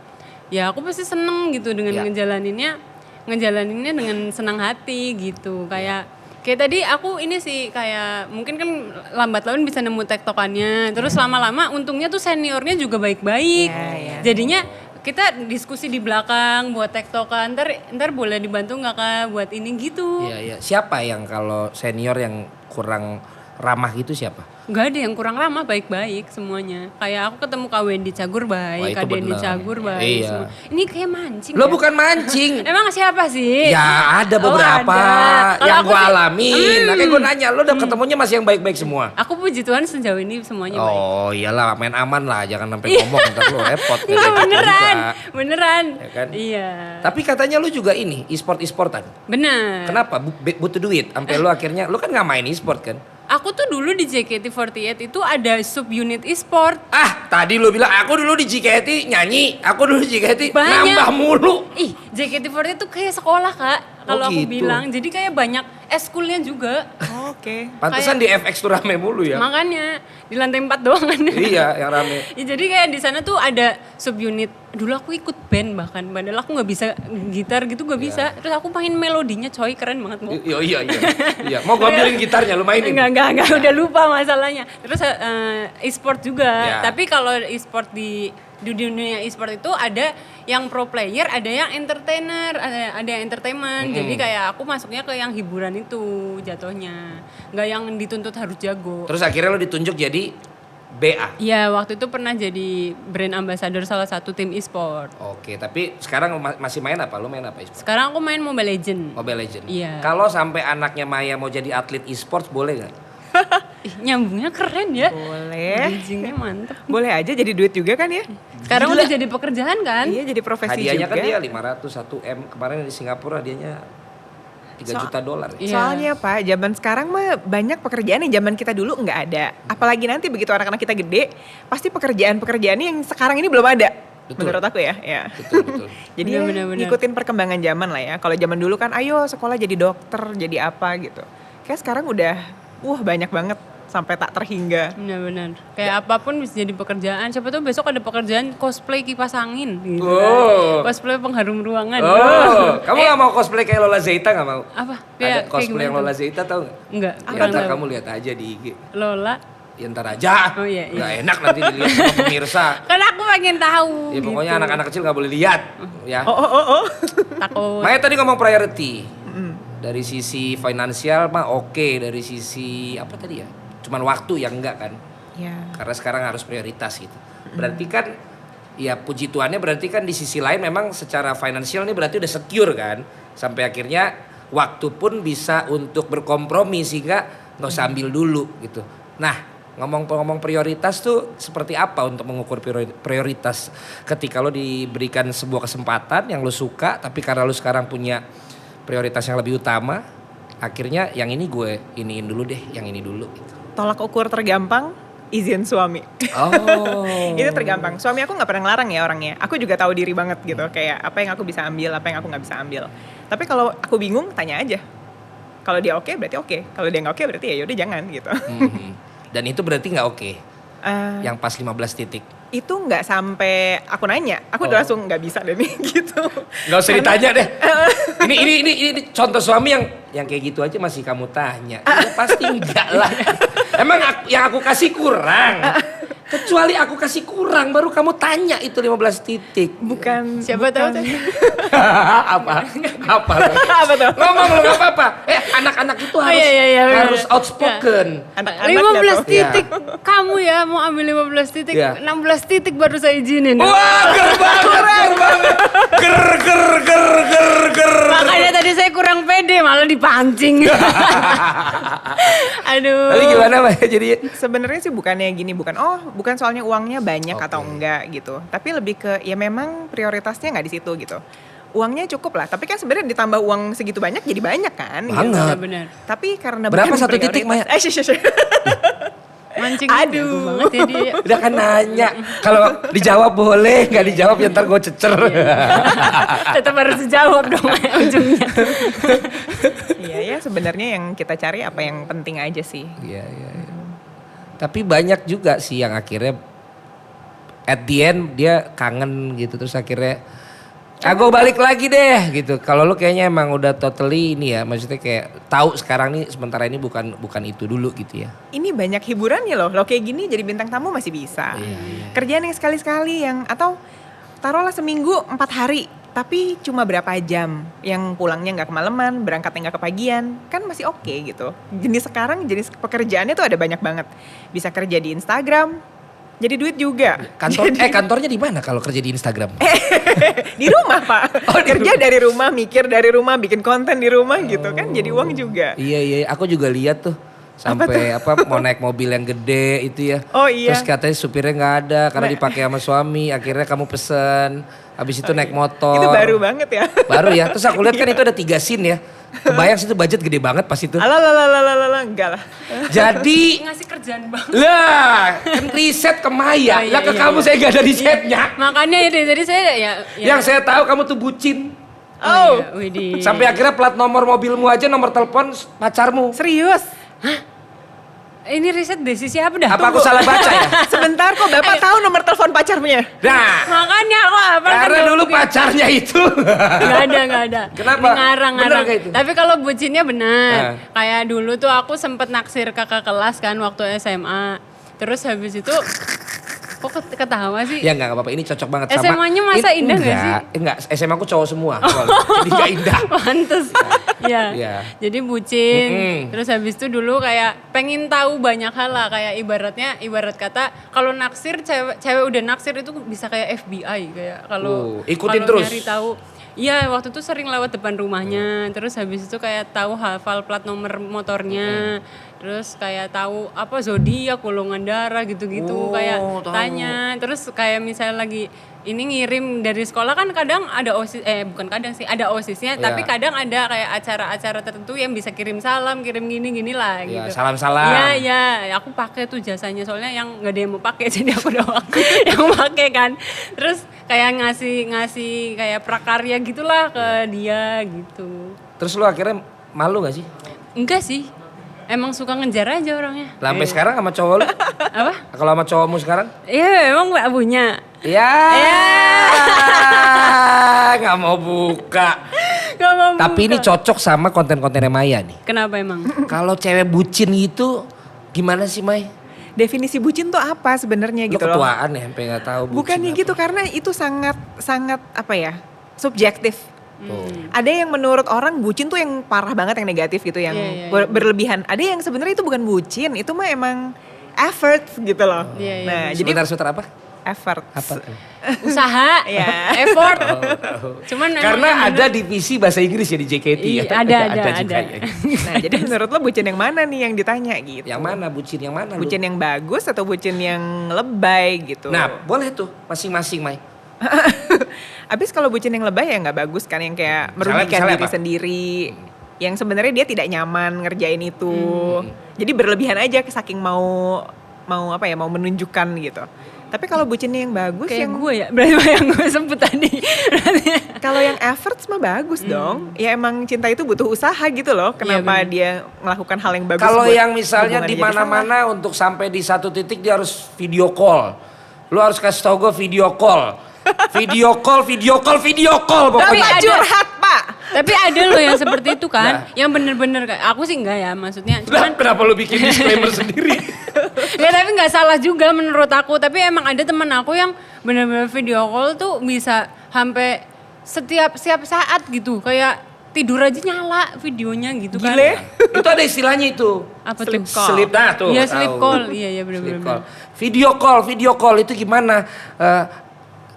ya aku pasti seneng gitu dengan ngejalaninnya dengan senang hati gitu. Kayak tadi aku ini sih kayak mungkin kan lambat laun bisa nemu tektokannya. Terus lama-lama untungnya tuh seniornya juga baik-baik. Jadinya kita diskusi di belakang buat tektokan, ntar boleh dibantu nggak Kak buat ini gitu. Iya. Siapa yang kalau senior yang kurang ramah gitu siapa? Nggak ada yang kurang ramah, baik-baik semuanya. Kayak aku ketemu Kak Wendy Cagur Wah, baik, itu Kak Denny bener. Cagur baik. Iya. Semua. Ini kayak mancing. Lo ya? bukan mancing. Emang siapa sih? Ya ada beberapa ada. Kalau yang aku gue sih- alamin. Makanya gue nanya, lo udah ketemunya masih yang baik-baik semua? Aku puji Tuhan sejauh ini semuanya baik. Oh iyalah, main aman lah, jangan sampai ngomong ntar lo repot. Iya Nggak gitu beneran. juga. Ya kan? Iya. Tapi katanya lo juga ini e-sportan. Bener. Kenapa? Butuh duit. Sampai lo akhirnya, lo kan nggak main e-sport kan? Aku tuh dulu di JKT48 itu ada subunit e-sport. Ah, tadi lo bilang aku dulu di JKT nyanyi, aku dulu di JKT Banyak. nambah mulu. Ih, JKT48 itu kayak sekolah Kak. Kalau aku gitu. bilang, jadi kayak banyak eskulnya juga. Oke. Pantesan di FX tuh rame mulu ya. Makanya di lantai 4 doang kan. Iya, yang rame. Ya, jadi kayak di sana tuh ada subunit. Dulu aku ikut band bahkan, padahal aku nggak bisa gitar gitu gak bisa. Terus aku main melodinya coy, keren banget mau. Iya. Mau gue ambilin gitarnya, lu mainin. Enggak, udah lupa masalahnya. Terus e-sport juga. Ya. Tapi kalau e-sport di dunia e-sport itu ada yang pro player, ada yang entertainer, ada yang entertainment. Jadi kayak aku masuknya ke yang hiburan itu jatuhnya. Nggak yang dituntut harus jago. Terus akhirnya lo ditunjuk jadi BA. Iya, waktu itu pernah jadi brand ambassador salah satu tim e-sport. Oke, tapi sekarang masih main apa? Lo main apa e-sport? Sekarang aku main Mobile Legend. Mobile Legends. Iya. Kalau sampai anaknya Maya mau jadi atlet e-sport boleh nggak? Ih, nyambungnya keren ya. Boleh. Bridgingnya mantep. Boleh aja jadi duit juga kan ya? Sekarang udah jadi pekerjaan kan? Iya jadi profesi Hadiahnya juga. kan dia 500 1 M. Kemarin di Singapura hadiahnya 3 juta dolar. Iya. Soalnya Pak, zaman sekarang mah banyak pekerjaan yang zaman kita dulu nggak ada. Apalagi nanti begitu anak-anak kita gede, pasti pekerjaan-pekerjaan yang sekarang ini belum ada. Betul. Menurut aku ya. Betul. Jadi Benar. ngikutin perkembangan zaman lah ya. Kalau zaman dulu kan ayo sekolah jadi dokter, jadi apa gitu. Kayak sekarang udah banyak banget sampai tak terhingga. Benar-benar. Kayak apapun bisa jadi pekerjaan. Siapa tahu besok ada pekerjaan cosplay kipas angin. Gitu. Oh. Cosplay pengharum ruangan. Oh, kamu gak mau cosplay kayak Lola Zeita gak mau? Apa? Ada cosplay gimana yang tuh? Lola Zeita tau gak? Enggak. Ya, kurang ntar tahu. kamu lihat aja di IG. Lola. Ya ntar aja. Oh, iya. Gak enak nanti dilihat sama pemirsa. Kan aku pengen tahu. Ya pokoknya gitu. anak-anak kecil gak boleh lihat. Ya. Oh. Takut. Maya tadi ngomong priority. Dari sisi finansial mah oke. Dari sisi apa tadi ya? Cuman waktu yang enggak kan. Ya. Karena sekarang harus prioritas gitu. Berarti kan ya puji Tuhannya berarti kan di sisi lain memang secara finansial ini berarti udah secure kan. Sampai akhirnya waktu pun bisa untuk berkompromi sehingga nggak usah ambil dulu gitu. Nah ngomong-ngomong prioritas tuh seperti apa untuk mengukur prioritas ketika lo diberikan sebuah kesempatan yang lo suka tapi karena lo sekarang punya prioritas yang lebih utama akhirnya yang ini gue iniin dulu deh, yang ini dulu gitu. Tolak ukur tergampang, izin suami. Oh. Itu tergampang. Suami aku nggak pernah ngelarang ya orangnya. Aku juga tahu diri banget gitu. Kayak apa yang aku bisa ambil, apa yang aku nggak bisa ambil. Tapi kalau aku bingung, tanya aja. Kalau dia oke, berarti oke. Kalau dia nggak oke, berarti ya yaudah jangan gitu. Dan itu berarti nggak oke. Yang pas 15 titik. Itu nggak sampai aku nanya, aku udah langsung nggak bisa deh nih gitu. Gak usah ditanya deh. Ini contoh suami yang kayak gitu aja masih kamu tanya. Ya, pasti enggak lah. Emang yang aku kasih kurang. Kecuali aku kasih kurang baru kamu tanya itu 15 titik. Bukan. Siapa tahu tuh. Apa? Apa tuh? Ngomong lu gak apa-apa. Anak-anak itu harus iya, harus bener. outspoken. Anak-anak 15 tuh. titik. Kamu ya mau ambil 15 titik, Ya. 16 titik baru saya izinin. Wah, ger banget. Ger. Makanya tadi saya kurang pede malah dipancing. Aduh. Tapi gimana Mbak? Jadi Sebenarnya sih bukannya gini, bukan soalnya uangnya banyak atau enggak gitu. Tapi lebih ke ya memang prioritasnya nggak di situ gitu. Uangnya cukup lah, tapi kan sebenarnya ditambah uang segitu banyak jadi banyak kan. Banget. Gitu. Benar. Tapi karena Berapa bukan satu titik, prioritas- Maya? Syush. Mancing Aduh. jago banget ya dia. udah kan nanya. Kalau dijawab boleh, nggak dijawab ya ntar gue cecer. Tetap harus dijawab dong ujungnya. Iya ya, sebenarnya yang kita cari apa yang penting aja sih. Iya. Tapi banyak juga sih yang akhirnya at the end dia kangen gitu terus akhirnya gue balik lagi deh gitu. Kalau lu kayaknya emang udah totally ini ya, maksudnya kayak tahu sekarang nih sementara ini bukan itu dulu gitu ya. Ini banyak hiburannya loh. Lo kayak gini jadi bintang tamu masih bisa. Kerjaan yang sekali-sekali yang atau taruhlah seminggu 4 hari. Tapi cuma berapa jam yang pulangnya nggak kemalaman, berangkatnya nggak kepagian, kan masih oke gitu. Jenis pekerjaannya tuh ada banyak banget. Bisa kerja di Instagram, jadi duit juga. Kantornya di mana kalau kerja di Instagram? Di rumah Pak. Kerja dari rumah, mikir dari rumah, bikin konten di rumah gitu kan, jadi uang juga. Iya, aku juga lihat tuh. Sampai mau naik mobil yang gede itu ya. Oh iya. Terus katanya supirnya nggak ada karena dipakai sama suami. Akhirnya kamu pesen. Habis itu naik motor. Itu baru banget ya. Baru ya. Terus aku lihat kan itu ada 3 scene ya. Kebayang sih itu budget gede banget pas itu. Alah, enggak lah. Jadi Ngasih kerjaan banget. lah kan riset ke Maya. Iya, Lah ke iya, kamu iya. saya gak ada risetnya. Makanya itu tadi saya ya. Yang saya tahu kamu tuh bucin. Oh. Iya, widih. Sampai akhirnya plat nomor mobilmu aja nomor telepon pacarmu. Serius? Ini riset dari siapa dah? Apa aku salah baca ya? Sebentar kok Bapak tahu nomor telepon pacarnya? Nah. Makanya aku apa? Karena dulu pacarnya itu. Nggak ada. Kenapa? Ngarang. Bener nggak itu? Tapi kalau bucinnya benar. Kayak dulu tuh aku sempet naksir kakak kelas kan waktu SMA. Terus habis itu, kok ketawa sih? Ya enggak apa-apa, ini cocok banget sama. SMA-nya masa indah nggak sih? Enggak, SMA aku cowok semua. Jadi enggak indah. Pantes. Ya. Iya. Jadi bucin. Terus habis itu dulu kayak pengen tahu banyak hal lah, kayak ibarat kata kalau naksir cewek udah naksir itu bisa kayak FBI kayak kalau ikutin kalau terus. nyari tahu. Iya, waktu itu sering lewat depan rumahnya. Terus habis itu kayak tahu hafal plat nomor motornya. Terus kayak tahu apa zodiak, golongan darah gitu-gitu, kayak tahu. tanya. Terus kayak misalnya lagi ini ngirim dari sekolah kan kadang ada OSIS, bukan kadang sih, ada OSISnya, tapi kadang ada kayak acara-acara tertentu yang bisa kirim salam, kirim gini-gini lah Ya, gitu. salam-salam. Iya, aku pakai tuh jasanya soalnya yang nggak ada yang mau pakai jadi aku doang yang pakai kan. Terus kayak ngasih kayak prakarya gitulah ke dia gitu. Terus lu akhirnya malu gak sih? Enggak sih. Emang suka ngejar aja orangnya. Sampai sekarang sama cowok lu? Apa? Kalau sama cowokmu sekarang? Iya, emang gak punya. Ya. Nggak mau buka. Gak mau Tapi ini cocok sama konten-kontennya Maya nih. Kenapa emang? Kalau cewek bucin gitu, gimana sih May? Definisi bucin tuh apa sebenarnya Lu gitu loh? ketuaan ya, sampai nggak tahu bucin. Bukannya apa. gitu karena itu sangat apa ya? Subjektif. Tuh. Ada yang menurut orang bucin tuh yang parah banget yang negatif gitu, yang Iya. berlebihan. Ada yang sebenarnya itu bukan bucin, itu mah emang effort gitu loh. Iya, iya. Nah, jadi Sebentar apa? effort. Apa? Usaha, Ya. effort. Cuman emang Karena yang ada bener- divisi bahasa Inggris ya di JKT Iya, ya. ada. juga ya. Nah, jadi menurut lo bucin yang mana nih yang ditanya gitu? Yang mana bucin yang mana? lu? Bucin yang bagus atau bucin yang lebay gitu? Nah, boleh tuh masing-masing, Mai. Abis kalau bucin yang lebay ya nggak bagus kan, yang kayak merugikan misalnya diri apa? sendiri. Yang sebenarnya dia tidak nyaman ngerjain itu. Jadi berlebihan aja saking mau apa ya, mau menunjukkan gitu. Tapi kalau bucinnya yang bagus Kayak yang gue ya, berarti yang gue sebut tadi. kalau yang efforts mah bagus dong. Ya emang cinta itu butuh usaha gitu loh. Kenapa bener. dia melakukan hal yang bagus Kalau buat yang misalnya hubungannya di jadi salah. mana-mana untuk sampai di satu titik dia harus video call. Lu harus kasih tau gue video call. Video call Tapi Bapak pokoknya. ada- curhat pak. Tapi ada loh yang seperti itu kan, yang bener-bener kayak aku sih enggak ya maksudnya. Lah, kenapa lu bikin disclaimer sendiri? Ya tapi nggak salah juga menurut aku. Tapi emang ada teman aku yang bener-bener video call tuh bisa sampai setiap saat gitu, kayak tidur aja nyala videonya gitu kan. Gile. Itu ada istilahnya itu. Apa Sleep tuh? call. Sleep, nah tuh. Iya sleep tahu. call, iya Sleep bener-bener. call. Video call itu gimana?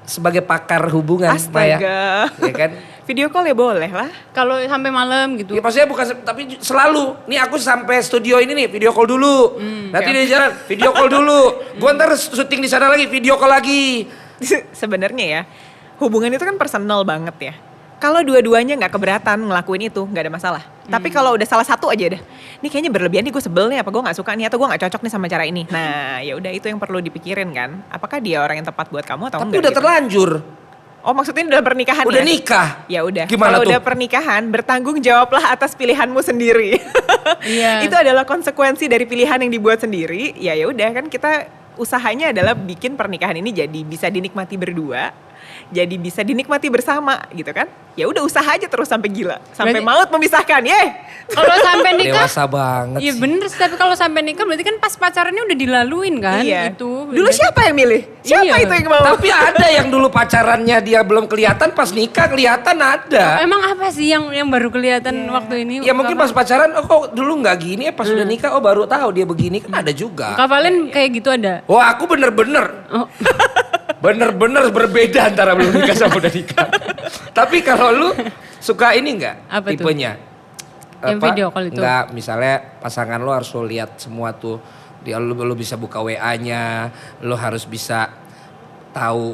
Sebagai pakar hubungan, Maya. Astaga. Ya kan? Video call ya boleh lah. Kalau sampai malam gitu. Ya maksudnya bukan, tapi selalu. Nih aku sampai studio ini nih, video call dulu. Nanti di jalan, video call dulu. Gua ntar syuting di sana lagi, video call lagi. Sebenarnya ya hubungan itu kan personal banget ya. Kalau dua-duanya nggak keberatan ngelakuin itu nggak ada masalah. Tapi kalau udah salah satu aja dah, ini kayaknya berlebihan nih, gue sebel nih, apa gue nggak suka nih, atau gue nggak cocok nih sama cara ini. Nah ya udah itu yang perlu dipikirin kan. Apakah dia orang yang tepat buat kamu atau Tapi enggak? udah gitu. terlanjur. Oh maksudnya dalam pernikahan Udah ya? nikah. Ya udah. Gimana Kalau tuh? udah pernikahan, bertanggung jawablah atas pilihanmu sendiri. Iya. Itu adalah konsekuensi dari pilihan yang dibuat sendiri. Ya udah kan kita usahanya adalah bikin pernikahan ini jadi bisa dinikmati berdua, jadi bisa dinikmati bersama gitu kan. Ya udah usaha aja terus sampai gila, sampai Berarti- maut memisahkan. Kalau sampai nikah, Dewasa banget iya sih. bener sih. Tapi kalau sampai nikah berarti kan pas pacarannya udah dilaluin kan? Iya. Itu. Dulu siapa yang milih? Siapa Iya. itu yang mau? Tapi ada yang dulu pacarannya dia belum kelihatan, pas nikah kelihatan ada. Emang apa sih yang baru kelihatan waktu ini? Ya mungkin pas pacaran, oh kok dulu nggak gini, pas sudah nikah, oh baru tahu dia begini, kan ada juga. Kak Valen kayak gitu ada. Wah aku bener-bener, Oh. bener-bener berbeda antara belum nikah sama udah nikah. Tapi kalau lu suka ini nggak Apa tuh? tipenya? Yang video call itu? Nggak, misalnya pasangan lu harus lu lihat semua tuh. Dia lu bisa buka WA-nya, lu harus bisa tahu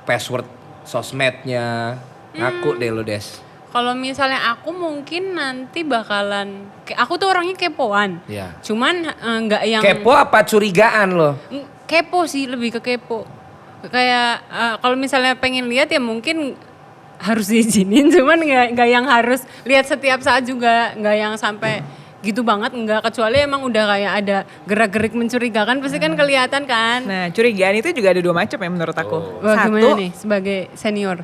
password sosmednya. Ngaku deh lu Des. Kalau misalnya aku mungkin nanti bakalan, aku tuh orangnya kepoan. Iya. Cuman nggak yang Kepo apa curigaan lo? kepo sih, lebih ke kepo. Kayak kalau misalnya pengen lihat ya mungkin harus diizinin, cuman nggak yang harus lihat setiap saat juga, nggak yang sampai gitu banget, nggak, kecuali emang udah kayak ada gerak-gerik mencurigakan pasti kan kelihatan kan. Nah curigaan itu juga ada dua macam ya menurut aku. Wah, gimana Satu, nih sebagai senior?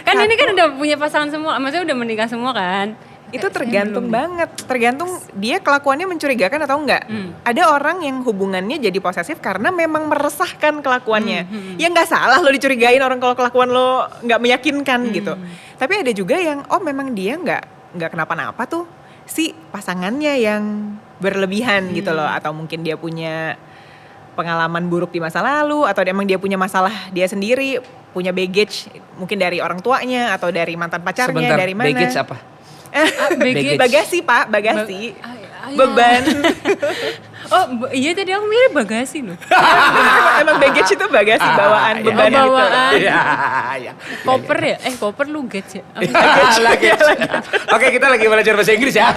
Kan ini kan udah punya pasangan semua, maksudnya udah menikah semua kan? itu tergantung banget, tergantung dia kelakuannya mencurigakan atau enggak. Ada orang yang hubungannya jadi posesif karena memang meresahkan kelakuannya. Ya nggak salah lo dicurigain orang kalau kelakuan lo nggak meyakinkan gitu. Tapi ada juga yang memang dia nggak kenapa-napa tuh si pasangannya yang berlebihan gitu loh, atau mungkin dia punya pengalaman buruk di masa lalu, atau emang dia punya masalah dia sendiri, punya baggage mungkin dari orang tuanya atau dari mantan pacarnya. Sebentar, dari mana? baggage apa? Baggage. Bagasi pak, bagasi. Iya. Beban. Iya tadi aku mirip bagasi loh. Emang baggage itu bagasi, bawaan, iya. beban gitu. Bawaan. Iya, iya. Koper ya? Koper luggage ya? Oke, kita lagi belajar bahasa Inggris ya.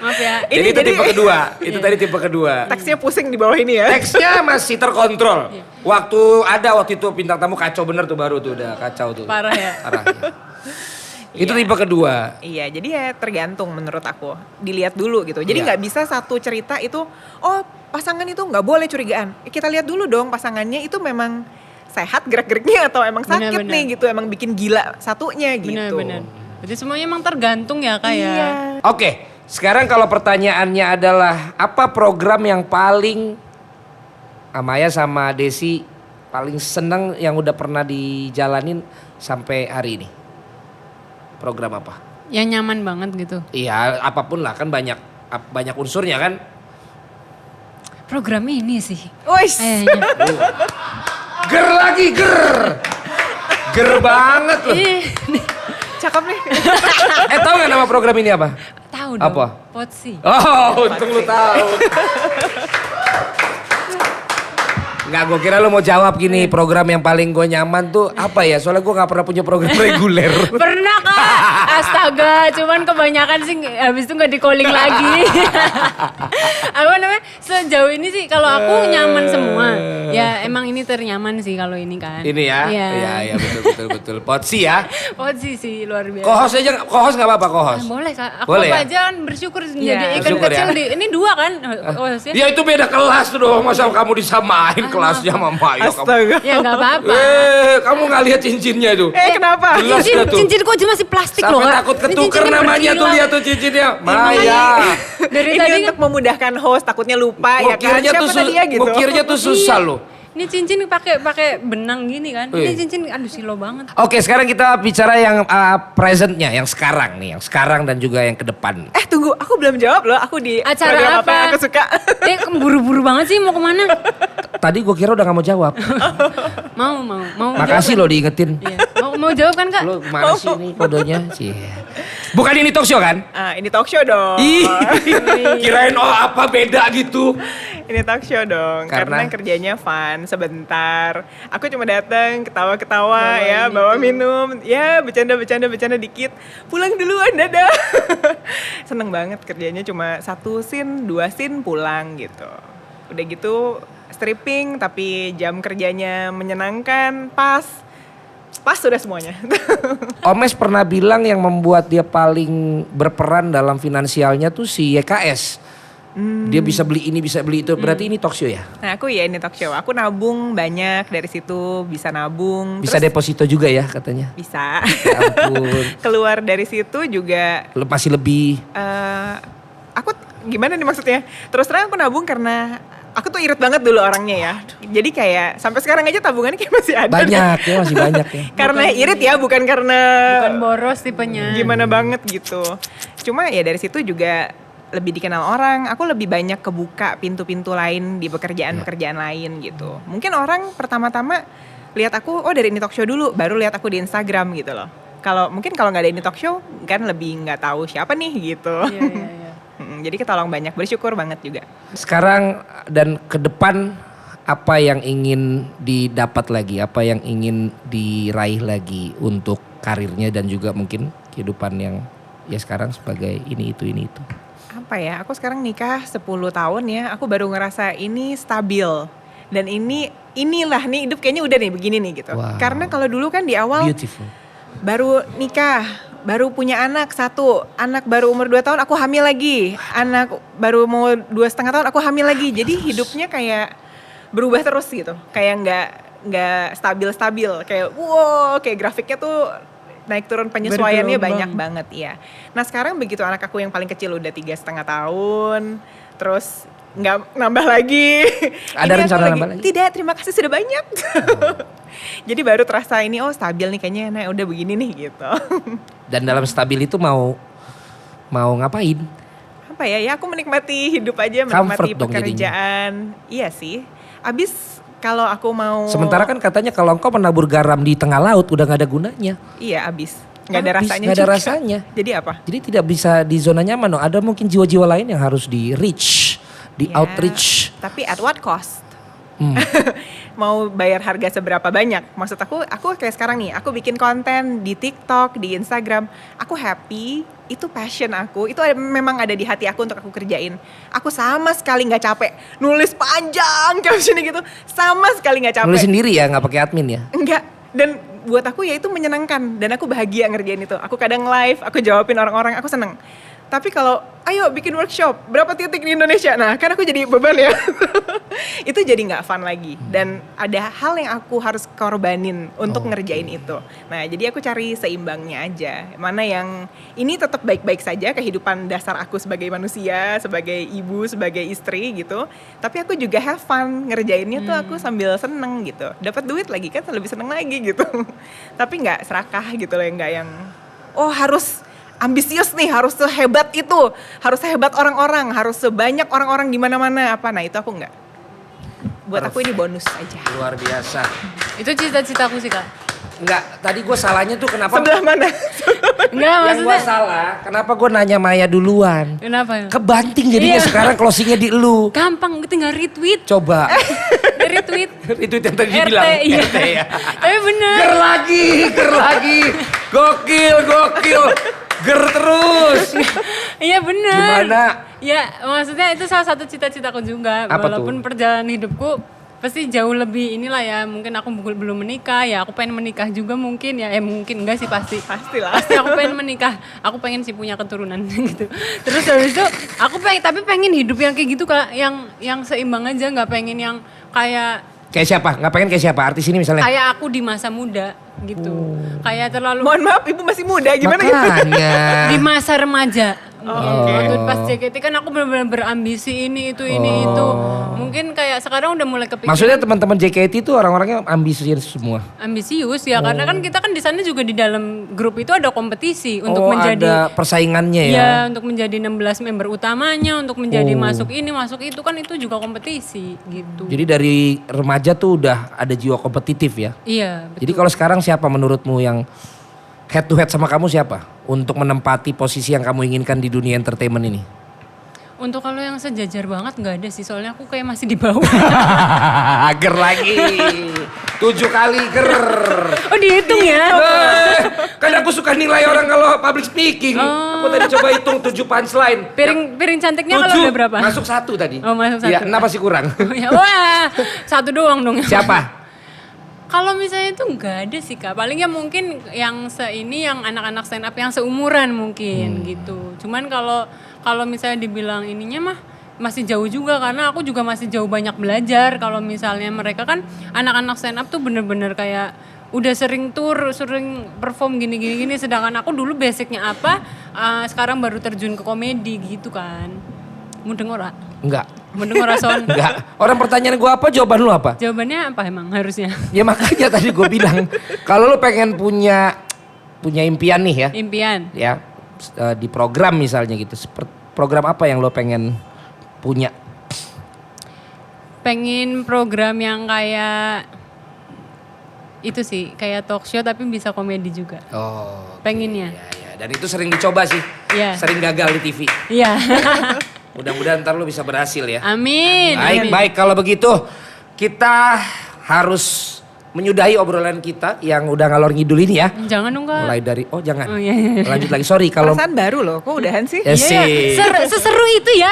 Maaf ya. Jadi itu tipe kedua. Itu tadi tipe kedua. Teksnya pusing di bawah ini ya. Teksnya masih terkontrol. Waktu itu bintang tamu kacau bener tuh, baru tuh udah kacau tuh. Parah ya? Parah. Itu tipe kedua. Iya, jadi ya tergantung menurut aku. Dilihat dulu gitu. Jadi Iya. nggak bisa satu cerita itu, pasangan itu nggak boleh curigaan. Kita lihat dulu dong pasangannya itu memang sehat gerak-geriknya atau emang sakit Benar-benar. nih gitu. Emang bikin gila satunya gitu. Benar-benar. Jadi semuanya emang tergantung ya Kak ya? Iya. Oke, sekarang kalau pertanyaannya adalah apa program yang paling Amaya sama Desi paling seneng yang udah pernah dijalanin sampai hari ini? Program apa? Yang nyaman banget gitu. Iya, apapun lah, kan banyak unsurnya kan. Program ini sih. Wis. Kayaknya. Ger lagi, ger. Ger banget loh. Cakep nih. Tahu nggak nama program ini apa? Tahu dong. Apa? Potsi. Oh, untung lu tahu. Enggak, gue kira lu mau jawab gini, program yang paling gue nyaman tuh apa ya? Soalnya gue gak pernah punya program reguler. Pernah Kak, astaga, cuman kebanyakan sih habis itu gak di calling lagi. Apa namanya, sejauh ini sih kalau aku nyaman semua. Ya emang ini ternyaman sih kalau ini kan. Ini ya? Iya betul. Potsi ya? Potsi sih luar biasa. Kohos aja, kohos gak apa-apa kohos? Boleh Kak, aku Boleh, apa ya? aja kan bersyukur jadi ikan Bersyukur kecil ya? ini 2 kan hostnya. Ya itu beda kelas tuh dong, masa kamu disamain kelasnya sama Mayo. Astaga. Ya nggak apa-apa. Kamu gak lihat cincinnya itu? Kenapa? Jelas dah tuh. Cincinku aja masih plastik loh Sampai Kak. takut Ini ketuker cincinnya namanya tuh, berkilau. lihat tuh cincinnya. Maya. Dari Ini tadi untuk memudahkan host, takutnya lupa ya kan. Mukirnya tuh, Siapa tadi ya gitu. mukirnya tuh susah loh. Ini cincin pakai benang gini kan. Wih. Ini cincin aduh silo banget. Oke, sekarang kita bicara yang presentnya, yang sekarang nih, yang sekarang dan juga yang ke depan. Tunggu, aku belum jawab loh. Aku di Acara program apa? yang aku suka. Buru-buru banget sih mau kemana? Tadi gue kira udah gak mau jawab. Mau. Makasih jawab, loh diingetin. kan? Iya. Mau jawab kan Kak? Lo kemana sih ini kodenya? Cie. Bukan ini talk show kan? Ini talk show dong. Ih, kirain apa beda gitu. Ini talk show dong. Karena kerjanya fun, sebentar. Aku cuma datang, ketawa-ketawa ya, bawa minum. Ya, bercanda dikit. Pulang duluan, dadah. Seneng banget kerjanya cuma 1 scene, 2 scene pulang gitu. Udah gitu stripping tapi jam kerjanya menyenangkan, pas sudah semuanya. Omes pernah bilang yang membuat dia paling berperan dalam finansialnya tuh si YKS. Dia bisa beli ini, bisa beli itu. Berarti ini talk show ya? Nah aku ya ini talk show. Aku nabung banyak dari situ, bisa nabung. Bisa terus deposito juga ya katanya? bisa. Ya ampun. Keluar dari situ juga Masih lebih. aku gimana nih maksudnya? Terus terang aku nabung karena aku tuh irit banget dulu orangnya ya. Jadi kayak sampai sekarang aja tabungannya kayak masih ada. Banyak ya, masih banyak ya. Karena irit ya, bukan karena Bukan boros tipenya. gimana banget gitu. Cuma ya dari situ juga lebih dikenal orang. Aku lebih banyak kebuka pintu-pintu lain di pekerjaan-pekerjaan lain gitu. Mungkin orang pertama-tama lihat aku, oh dari ini talk show dulu, baru lihat aku di Instagram gitu loh. Mungkin kalau nggak ada ini talk show kan lebih nggak tahu siapa nih gitu. Iya. Jadi ketolong banyak, bersyukur banget juga. Sekarang dan ke depan apa yang ingin didapat lagi, apa yang ingin diraih lagi untuk karirnya dan juga mungkin kehidupan yang ya sekarang sebagai ini itu. Apa ya, aku sekarang nikah 10 tahun ya, aku baru ngerasa ini stabil. Dan inilah nih hidup kayaknya udah nih begini nih gitu. Wow. Karena kalau dulu kan di awal Beautiful. baru nikah, baru punya anak 1, anak baru umur 2 tahun aku hamil lagi, anak baru mau 2,5 tahun aku hamil lagi. Jadi hidupnya kayak berubah terus gitu, kayak nggak stabil, kayak wow, kayak grafiknya tuh naik turun penyesuaiannya banyak banget ya. Nah sekarang begitu anak aku yang paling kecil udah 3,5 tahun, terus nggak nambah lagi. Ada Ini aku rencana nambah lagi? Tidak, terima kasih sudah banyak. Jadi baru terasa ini stabil nih kayaknya, nah udah begini nih gitu. Dan dalam stabil itu mau ngapain? Apa ya aku menikmati hidup aja, menikmati Comfort dong pekerjaan. Iya sih. Abis kalau aku mau. Sementara kan katanya kalau engkau menabur garam di tengah laut udah gak ada gunanya. Iya abis. Nggak ada Habis, rasanya nggak ada juga. rasanya. Jadi apa? Jadi tidak bisa di zona nyaman dong. Ada mungkin jiwa-jiwa lain yang harus di reach, di Ya, outreach. Tapi at what cost? Mau bayar harga seberapa banyak? Maksud aku kayak sekarang nih, aku bikin konten di TikTok, di Instagram. Aku happy, itu passion aku. Itu memang ada di hati aku untuk aku kerjain. Aku sama sekali nggak capek. Nulis panjang caption gitu, sama sekali nggak capek. Nulis sendiri ya, nggak pakai admin ya? Enggak. Dan buat aku ya itu menyenangkan. Dan aku bahagia ngerjain itu. Aku kadang live, aku jawabin orang-orang, aku seneng. Tapi kalau ayo bikin workshop, berapa titik di Indonesia? Nah kan aku jadi beban ya. Itu jadi gak fun lagi. Dan ada hal yang aku harus korbanin untuk ngerjain itu. Nah jadi aku cari seimbangnya aja. Mana yang ini tetap baik-baik saja kehidupan dasar aku sebagai manusia, sebagai ibu, sebagai istri gitu. Tapi aku juga have fun ngerjainnya tuh aku sambil seneng gitu. Dapat duit lagi kan lebih seneng lagi gitu. Tapi gak serakah gitu loh, gak yang harus ambisius nih, harus sehebat itu, harus sehebat orang-orang, harus sebanyak orang-orang di mana-mana apa. Nah, itu aku enggak. Buat aku ini bonus aja. Luar biasa. Itu cita-citaku sih Kak. Enggak, tadi gue salahnya tuh kenapa? Sebelah mana? Enggak Yang gue maksudnya. salah, kenapa gue nanya Maya duluan? Kenapa? Kebanting jadinya Iya. sekarang closingnya di lu. Gampang, tinggal retweet. Coba. Retweet retweet. Retweet yang tadi RT, dibilang. iya. RT ya. Tapi bener. Ger lagi. Gokil. Ger terus. Iya bener. Gimana? Ya maksudnya itu salah satu cita-citaku juga. Apa Walaupun tuh? perjalanan hidupku pasti jauh lebih inilah ya. Mungkin aku belum menikah ya. Aku pengen menikah juga mungkin ya. Mungkin enggak sih pasti. Pastilah. Pasti aku pengen menikah. Aku pengen sih punya keturunan gitu. Terus habis itu aku pengen hidup yang kayak gitu Kak. Yang seimbang aja, nggak pengen yang kayak Kayak siapa? Nggak pengen kayak siapa? Artis ini misalnya? kayak aku di masa muda gitu. Kayak terlalu Mohon maaf, ibu masih muda gimana gitu? Makanya. di masa remaja. oke. Waktu pas JKT kan aku benar-benar berambisi ini itu. Mungkin kayak sekarang udah mulai kepikiran. Maksudnya teman-teman JKT itu orang-orangnya ambisius semua. Ambisius ya karena kan kita kan di sana juga di dalam grup itu ada kompetisi untuk menjadi ada persaingannya ya. ya untuk menjadi 16 member utamanya, untuk menjadi masuk ini masuk itu kan itu juga kompetisi gitu. Jadi dari remaja tuh udah ada jiwa kompetitif ya. Iya, betul. Jadi kalau sekarang siapa menurutmu yang head to head sama kamu siapa? Untuk menempati posisi yang kamu inginkan di dunia entertainment ini. Untuk kalau yang sejajar banget nggak ada sih, soalnya aku kayak masih di bawah. Ger lagi. 7 kali ger. Oh dihitung ya? Kan aku suka nilai orang kalau public speaking. Aku tadi coba hitung 7 punchline. Piring cantiknya kalau 7, udah berapa? Masuk 1 tadi. Oh, masuk Iya, 1. 6 pasti kurang. Ya, wah, 1 doang dong. Siapa? Kalau misalnya itu nggak ada sih Kak, paling ya mungkin yang yang anak-anak stand up yang seumuran mungkin gitu. Cuman kalau misalnya dibilang ininya mah masih jauh juga karena aku juga masih jauh banyak belajar. Kalau misalnya mereka kan anak-anak stand up tuh bener-bener kayak udah sering tour, sering perform gini, sedangkan aku dulu basicnya apa, sekarang baru terjun ke komedi gitu kan. Mudeng ora? Enggak. Mudeng ora Son? Enggak. Orang pertanyaan gua apa, jawaban lu apa? Jawabannya apa emang harusnya? Ya makanya tadi gue bilang kalau lu pengen punya impian nih ya, Impian. ya di program misalnya gitu. Program apa yang lo pengen punya? Pengen program yang kayak itu sih, kayak talk show tapi bisa komedi juga. Oh. Pengennya. Ya. Dan itu sering dicoba sih. Iya. Sering gagal di TV. Iya. Mudah-mudahan ntar lu bisa berhasil ya. Amin. Baik kalau begitu kita harus menyudahi obrolan kita yang udah ngalor ngidul ini ya. Jangan dong Kak. Mulai dari jangan. Oh, iya. Lanjut lagi. Sorry kalau Perasaan baru loh, kok udahan sih? ya sih. Seseru itu ya.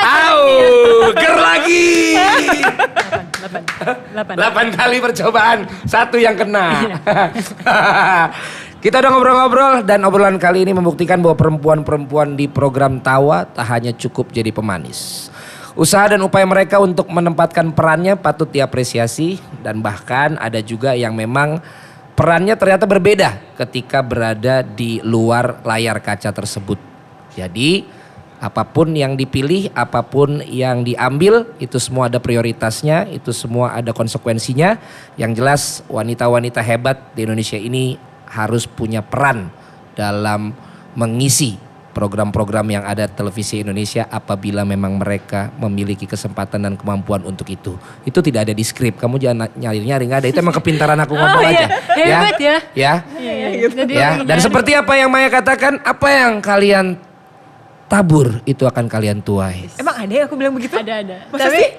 Ger lagi. 8 8 kali percobaan, 1 yang kena. Kita udah ngobrol-ngobrol dan obrolan kali ini membuktikan bahwa perempuan-perempuan di program Tawa tak hanya cukup jadi pemanis. Usaha dan upaya mereka untuk menempatkan perannya patut diapresiasi dan bahkan ada juga yang memang perannya ternyata berbeda ketika berada di luar layar kaca tersebut. Jadi apapun yang dipilih, apapun yang diambil, itu semua ada prioritasnya, itu semua ada konsekuensinya. Yang jelas wanita-wanita hebat di Indonesia ini harus punya peran dalam mengisi program-program yang ada televisi Indonesia apabila memang mereka memiliki kesempatan dan kemampuan untuk itu. Itu tidak ada di skrip, kamu jangan nyari-nyari, nggak ada. Itu emang kepintaran aku ngomong aja. Hebat ya. Ya. Jadi Ya, dan seperti apa yang Maya katakan, apa yang kalian tabur itu akan kalian tuai. Emang ada yang aku bilang begitu? ada. Masa Tapi sih?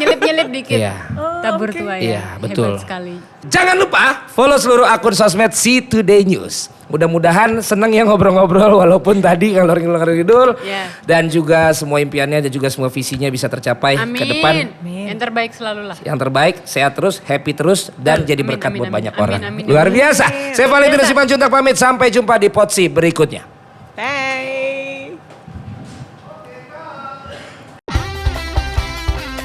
nyelip dikit. Iya. Tabur oke. tua ya. Iya, betul. Hebat sekali. Jangan lupa follow seluruh akun sosmed Si Today News. Mudah-mudahan seneng ya ngobrol-ngobrol walaupun tadi ngalor ngidul Iya. dan juga semua impiannya dan juga semua visinya bisa tercapai Amin. ke depan. Yang terbaik selalu lah. Yang terbaik, sehat terus, happy terus dan jadi Amin, berkat amin, buat amin, banyak amin, orang. amin, Luar amin. biasa. Saya Valentino Simanjuntak pamit, sampai jumpa di Potsi berikutnya. Thanks.